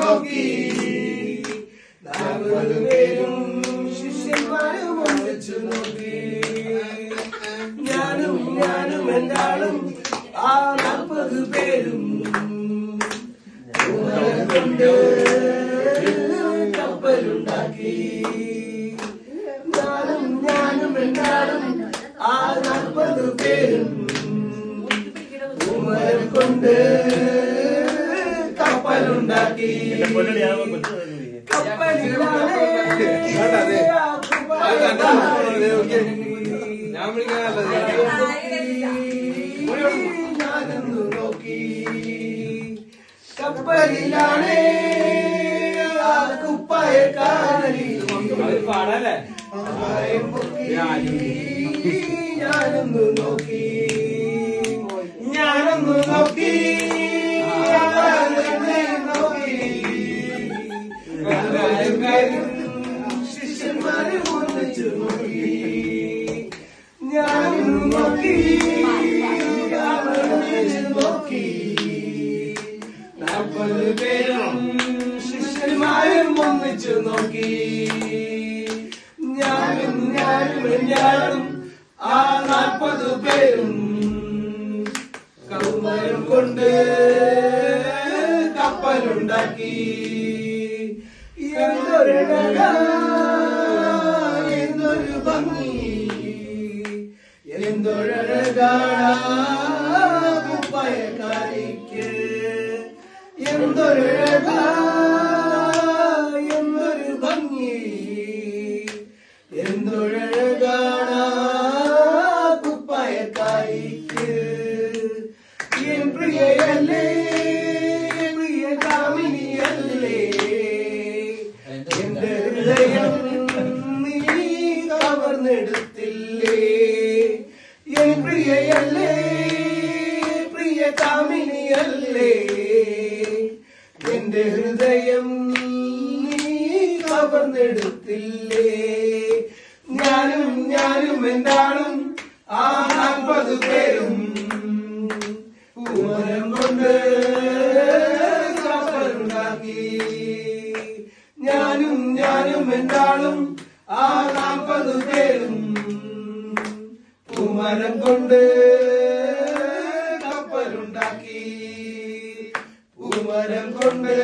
നോക്കി 40 പേരും ശിഷ്യന്മാരും ഒന്നിച്ചു നോക്കി ഞാനും എന്താളും ആ 40 പേരും കൊണ്ട് കപ്പലുണ്ടാക്കി ഞാനും എന്താളും ആ 40 പേരും കൊണ്ട് കപ്പലുണ്ടാക്കി ഞാനൊന്നു നോക്കി കപ്പലിലാണ് ആ കുപ്പായക്കാരി പാടല്ലേ ഞാനൊന്നു നോക്കി നോക്കി ശിഷ്യന്മാരെ ഒന്നിച്ചു നോക്കി ഞാനും നോക്കി നോക്കി 40 പേരും ശിഷ്യന്മാരും ഒന്നിച്ചു നോക്കി ഞാനും ആ 40 പേരും കൗമാരം കൊണ്ട് കപ്പലുണ്ടാക്കി എന്തൊരു ഭംഗി എന്തൊഴകാടാ കുപ്പായക്കാരിക്ക് എന്തൊഴകാ എന്തൊരു ഭംഗി എന്തൊഴകാടാ കുപ്പായക്കാരിക്ക് എൻ പ്രിയയല്ലേ പ്രിയ കാമിനിയല്ലേ എന്റെ ഹൃദയം നീ കവർന്നെടുത്തില്ലേ എൻ പ്രിയയല്ലേ പ്രിയ കാമിനിയല്ലേ എന്റെ ഹൃദയം നീ കവർന്നെടുത്തില്ലേ ഞാനും എന്താളും ആ 40 പേരും പൂമരം കൊണ്ട് കപ്പലുണ്ടാക്കി ഞാനും എന്താളും ആ 40 പേരും പൂമരം കൊണ്ട് കപ്പലുണ്ടാക്കി പൂമരം കൊണ്ട്